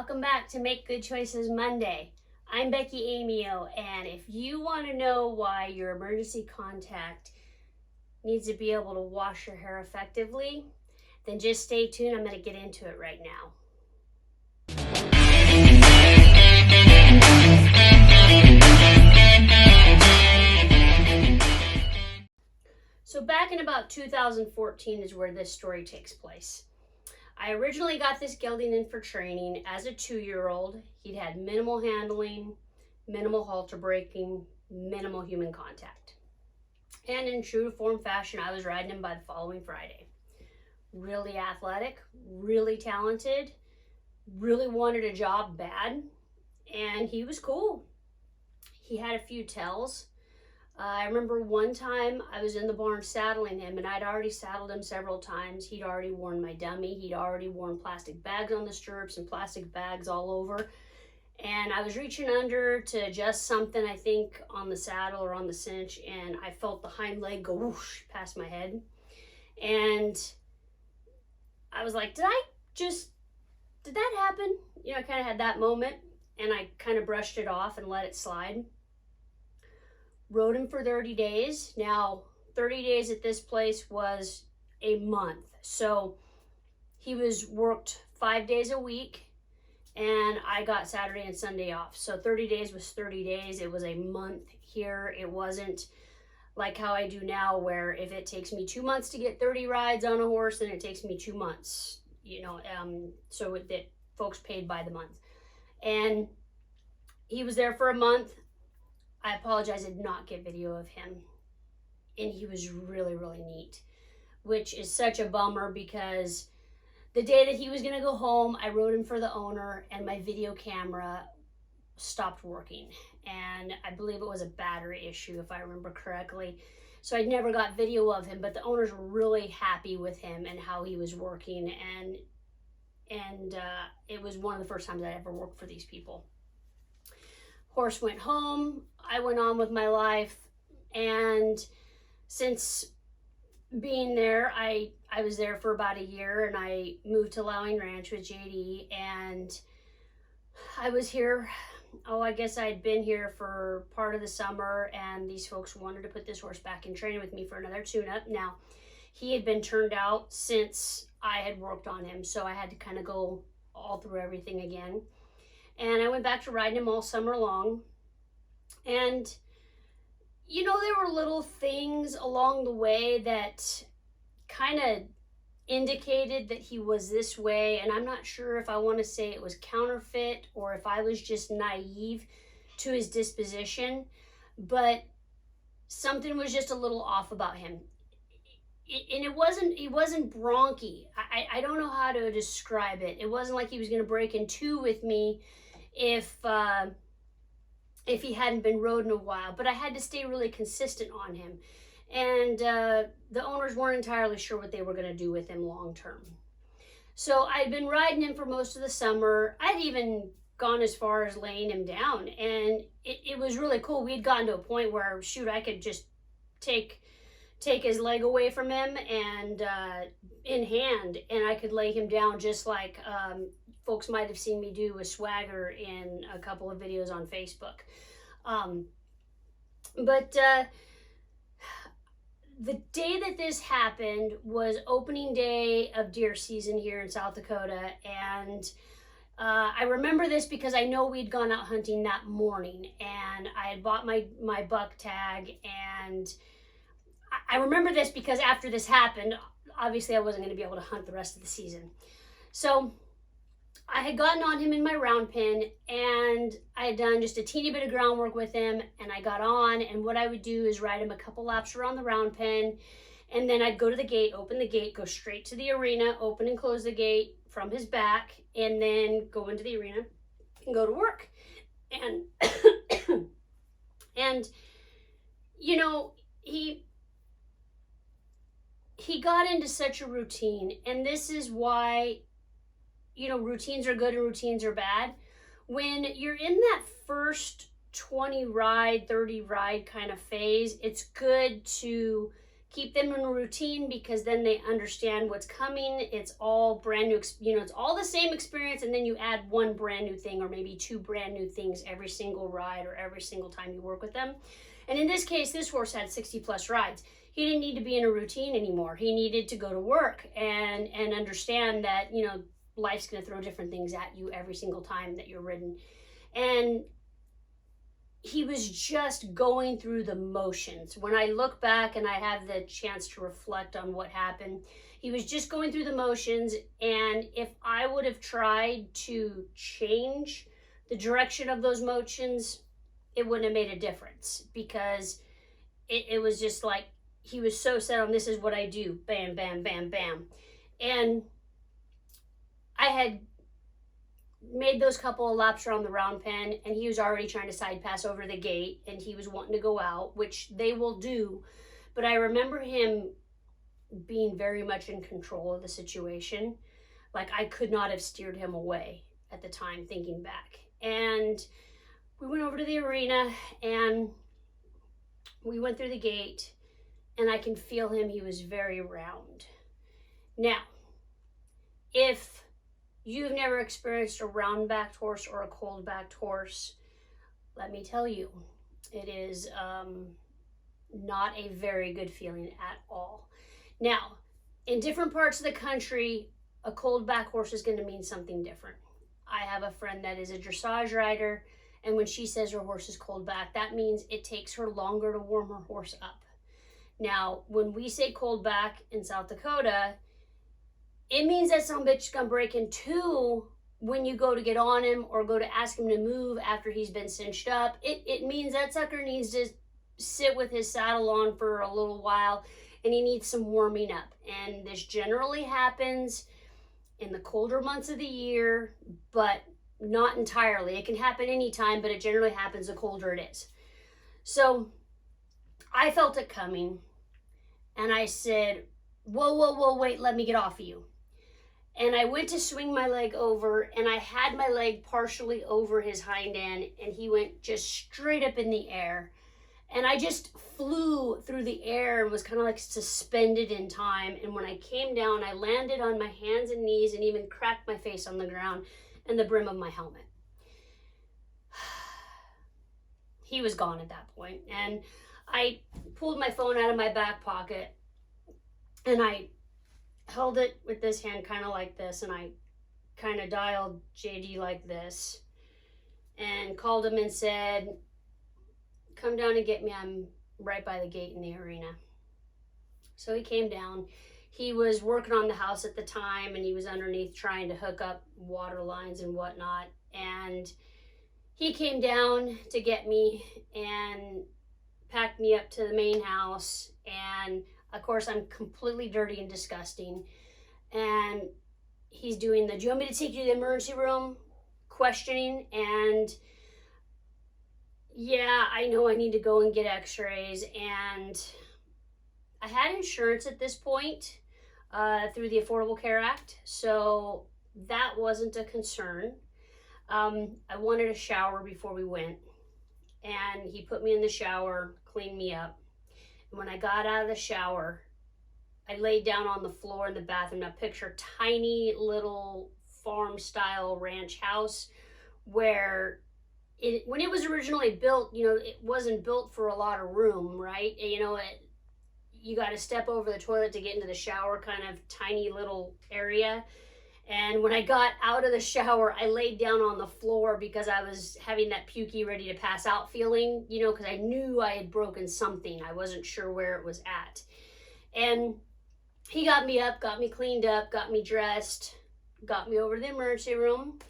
Welcome back to Make Good Choices Monday. I'm Becky Amio, and if you want to know why your emergency contact needs to be able to wash your hair effectively, then just stay tuned. I'm going to get into it right now. So back in about 2014 is where this story takes place. I originally got this gelding in for training as a 2-year-old. He'd had minimal handling, minimal halter braking, minimal human contact. And in true to form fashion, I was riding him by the following Friday. Really athletic, really talented, really wanted a job bad, and he was cool. He had a few tells. I remember one time I was in the barn saddling him, and I'd already saddled him several times. He'd already worn my dummy. He'd already worn plastic bags on the stirrups and plastic bags all over. And I was reaching under to adjust something, I think, on the saddle or on the cinch, and I felt the hind leg go whoosh past my head. And I was like, did that happen? You know, I kind of had that moment, and I kind of brushed it off and let it slide. Rode him for 30 days. Now, 30 days at this place was a month. So he was worked 5 days a week, and I got Saturday and Sunday off. So 30 days was 30 days. It was a month here. It wasn't like how I do now, where if it takes me 2 months to get 30 rides on a horse, then it takes me 2 months, so that folks paid by the month. And he was there for a month. I apologize, I did not get video of him. And he was really, really neat, which is such a bummer because the day that he was going to go home, I rode him for the owner and my video camera stopped working. And I believe it was a battery issue, if I remember correctly. So I never got video of him, but the owners were really happy with him and how he was working. And it was one of the first times I ever worked for these people. Horse went home. I went on with my life, and since being there, I was there for about a year, and I moved to Lowing Ranch with JD, and I was here, I guess I'd been here for part of the summer, and these folks wanted to put this horse back in training with me for another tune-up. Now, he had been turned out since I had worked on him, so I had to kind of go all through everything again. And I went back to riding him all summer long. And, there were little things along the way that kind of indicated that he was this way. And I'm not sure if I want to say it was counterfeit or if I was just naive to his disposition. But something was just a little off about him. And he wasn't bronky. I don't know how to describe it. It wasn't like he was going to break in two with me if he hadn't been rode in a while, but I had to stay really consistent on him. And the owners weren't entirely sure what they were going to do with him long term. So I'd been riding him for most of the summer. I'd even gone as far as laying him down, and it was really cool. We'd gotten to a point where, shoot, I could just take his leg away from him and in hand, and I could lay him down just like folks might have seen me do with Swagger in a couple of videos on Facebook. But the day that this happened was opening day of deer season here in South Dakota, and I remember this because I know we'd gone out hunting that morning, and I had bought my buck tag, and I remember this because after this happened, obviously I wasn't going to be able to hunt the rest of the season. So I had gotten on him in my round pen, and I had done just a teeny bit of groundwork with him, and I got on, and what I would do is ride him a couple laps around the round pen, and then I'd go to the gate, open the gate, go straight to the arena, open and close the gate from his back, and then go into the arena and go to work. And, and he got into such a routine, and this is why routines are good and routines are bad. When you're in that first 20 ride, 30 ride kind of phase, it's good to keep them in a routine, because then they understand what's coming. It's all brand new, it's all the same experience, and then you add one brand new thing or maybe two brand new things every single ride or every single time you work with them. And in this case, this horse had 60 plus rides. He didn't need to be in a routine anymore. He needed to go to work and understand that, life's going to throw different things at you every single time that you're ridden. And he was just going through the motions. When I look back and I have the chance to reflect on what happened, he was just going through the motions. And if I would have tried to change the direction of those motions, it wouldn't have made a difference, because it was just like, he was so set on, this is what I do, bam, bam, bam, bam. And I had made those couple of laps around the round pen, and he was already trying to side pass over the gate, and he was wanting to go out, which they will do. But I remember him being very much in control of the situation. Like, I could not have steered him away at the time, thinking back. And we went over to the arena, and we went through the gate, and I can feel him. He was very round. Now, if you've never experienced a round-backed horse or a cold-backed horse, let me tell you, it is not a very good feeling at all. Now, in different parts of the country, a cold-back horse is going to mean something different. I have a friend that is a dressage rider, and when she says her horse is cold back, that means it takes her longer to warm her horse up. Now, when we say cold back in South Dakota, it means that some bitch is gonna break in two when you go to get on him or go to ask him to move after he's been cinched up. It means that sucker needs to sit with his saddle on for a little while, and he needs some warming up. And this generally happens in the colder months of the year, but not entirely. It can happen anytime, but it generally happens the colder it is. So I felt it coming, and I said, whoa, whoa, whoa, wait, let me get off of you. And I went to swing my leg over, and I had my leg partially over his hind end, and he went just straight up in the air. And I just flew through the air and was kind of like suspended in time. And when I came down, I landed on my hands and knees and even cracked my face on the ground and the brim of my helmet. He was gone at that point. And I pulled my phone out of my back pocket, and I held it with this hand kind of like this, and I kind of dialed JD like this and called him and said, come down and get me. I'm right by the gate in the arena. So he came down. He was working on the house at the time, and he was underneath trying to hook up water lines and whatnot. And he came down to get me and packed me up to the main house. And of course, I'm completely dirty and disgusting. And he's doing the, do you want me to take you to the emergency room? Questioning. And yeah, I know I need to go and get x-rays. And I had insurance at this point through the Affordable Care Act. So that wasn't a concern. I wanted a shower before we went. And he put me in the shower, cleaned me up. And when I got out of the shower, I laid down on the floor in the bathroom. Now picture tiny little farm-style ranch house where when it was originally built, it wasn't built for a lot of room, right? You got to step over the toilet to get into the shower, kind of tiny little area. And when I got out of the shower, I laid down on the floor because I was having that pukey, ready to pass out feeling, because I knew I had broken something. I wasn't sure where it was at. And he got me up, got me cleaned up, got me dressed, got me over to the emergency room.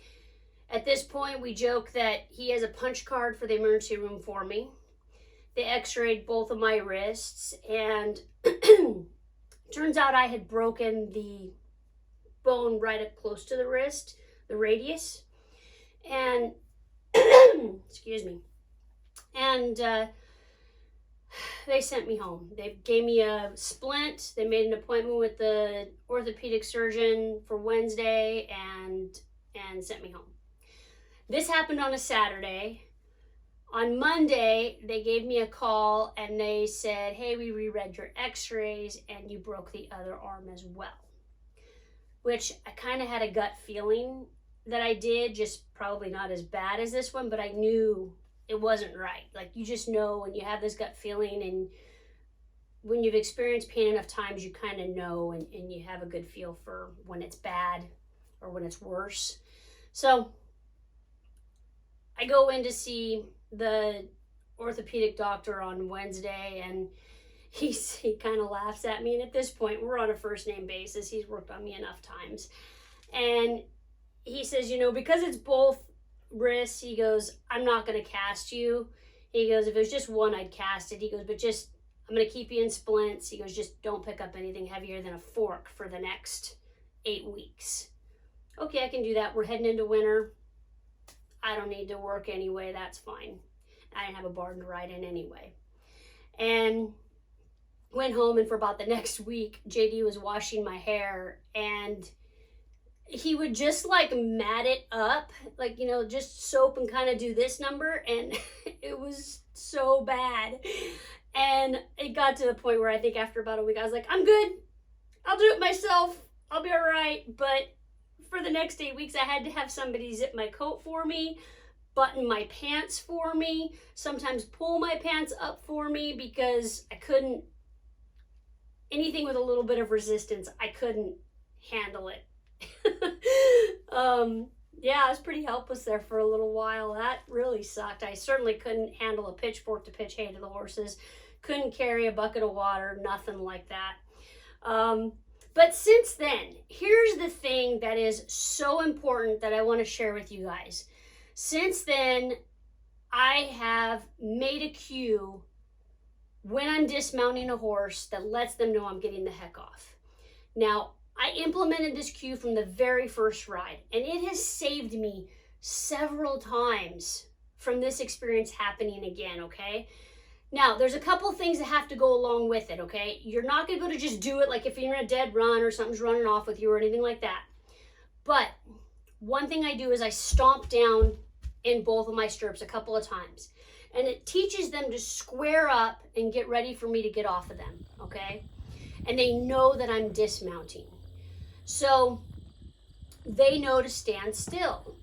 At this point, we joke that he has a punch card for the emergency room for me. They x-rayed both of my wrists, and turns out I had broken the bone right up close to the wrist, the radius, and excuse me, and they sent me home. They gave me a splint. They made an appointment with the orthopedic surgeon for Wednesday and sent me home. This happened on a Saturday. On Monday, they gave me a call and they said, hey, we reread your x-rays and you broke the other arm as well. Which I kind of had a gut feeling that I did, just probably not as bad as this one, but I knew it wasn't right. Like, you just know when you have this gut feeling, and when you've experienced pain enough times, you kind of know, and you have a good feel for when it's bad or when it's worse. So I go in to see the orthopedic doctor on Wednesday, and he kind of laughs at me. And at this point, we're on a first name basis. He's worked on me enough times. And he says, you know, because it's both wrists, he goes, I'm not going to cast you. He goes, if it was just one, I'd cast it. He goes, but just, I'm going to keep you in splints. He goes, just don't pick up anything heavier than a fork for the next 8 weeks. Okay, I can do that. We're heading into winter. I don't need to work anyway. That's fine. I didn't have a barn to ride in anyway. And went home, and for about the next week, JD was washing my hair, and he would just like mat it up, like, you know, just soap and kind of do this number, and it was so bad. And it got to the point where I think after about a week, I was like, I'm good. I'll do it myself. I'll be all right. But for the next 8 weeks, I had to have somebody zip my coat for me, button my pants for me, sometimes pull my pants up for me, because I couldn't, anything with a little bit of resistance, I couldn't handle it. Yeah, I was pretty helpless there for a little while. That really sucked. I certainly couldn't handle a pitchfork to pitch hay to the horses, couldn't carry a bucket of water, nothing like that. But since then, here's the thing that is so important that I want to share with you guys. Since then, I have made a cue when I'm dismounting a horse that lets them know I'm getting the heck off. Now, I implemented this cue from the very first ride, and it has saved me several times from this experience happening again, okay? Now, there's a couple things that have to go along with it, okay? You're not going to be able to just do it like if you're in a dead run or something's running off with you or anything like that. But one thing I do is I stomp down in both of my stirrups a couple of times. And it teaches them to square up and get ready for me to get off of them, okay? And they know that I'm dismounting. So they know to stand still.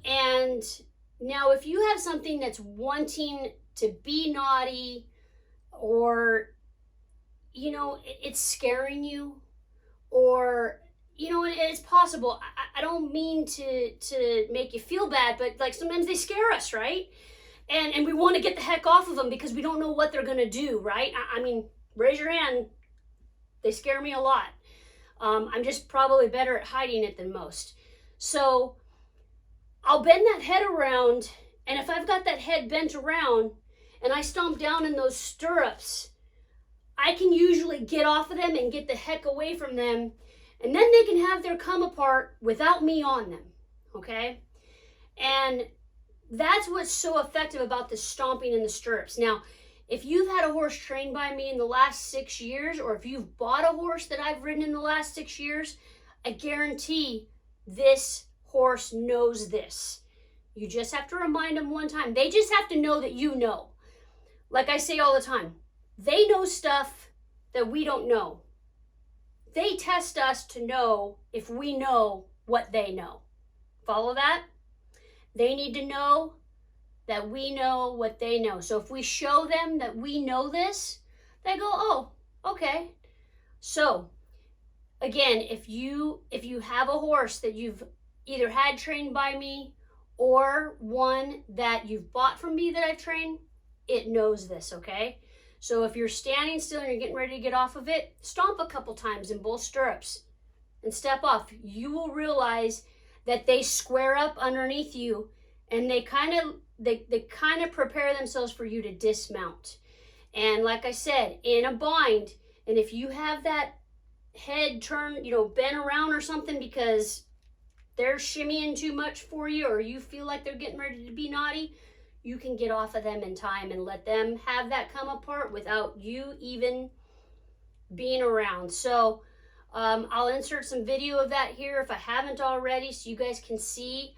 And now if you have something that's wanting to be naughty, or, you know, it's scaring you, or, you know, it's possible. I don't mean to make you feel bad, but like sometimes they scare us, right? And we want to get the heck off of them because we don't know what they're going to do, right? I mean, raise your hand. They scare me a lot. I'm just probably better at hiding it than most. So I'll bend that head around, and if I've got that head bent around and I stomp down in those stirrups, I can usually get off of them and get the heck away from them, and then they can have their come apart without me on them, okay? And that's what's so effective about the stomping in the stirrups. Now, if you've had a horse trained by me in the last 6 years, or if you've bought a horse that I've ridden in the last 6 years, I guarantee this horse knows this. You just have to remind them one time. They just have to know that you know. Like I say all the time, they know stuff that we don't know. They test us to know if we know what they know. Follow that? They need to know that we know what they know. So if we show them that we know this, they go, oh, okay. So again, if you have a horse that you've either had trained by me or one that you've bought from me that I've trained, it knows this, okay? So if you're standing still and you're getting ready to get off of it, stomp a couple times in both stirrups and step off. You will realize that they square up underneath you, and they kind of prepare themselves for you to dismount. And like I said, in a bind, and if you have that head turned, bent around or something because they're shimmying too much for you, or you feel like they're getting ready to be naughty, you can get off of them in time and let them have that come apart without you even being around. So I'll insert some video of that here if I haven't already, so you guys can see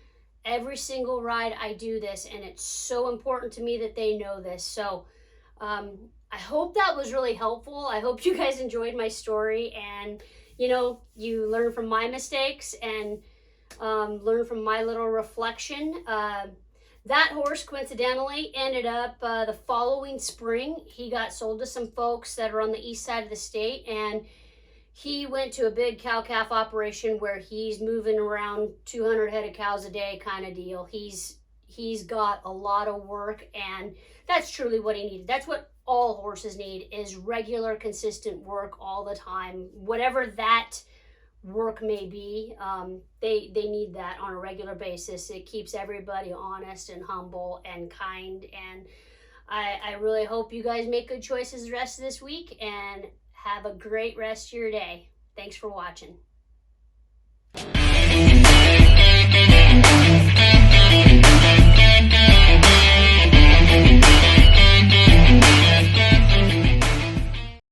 every single ride I do this, and it's so important to me that they know this. So I hope that was really helpful. I hope you guys enjoyed my story, and you learn from my mistakes and learn from my little reflection. That horse coincidentally ended up the following spring. He got sold to some folks that are on the east side of the state, and he went to a big cow-calf operation where he's moving around 200 head of cows a day kind of deal. He's got a lot of work, and that's truly what he needed. That's what all horses need, is regular, consistent work all the time. Whatever that work may be, they need that on a regular basis. It keeps everybody honest and humble and kind, and I really hope you guys make good choices the rest of this week, and have a great rest of your day. Thanks for watching.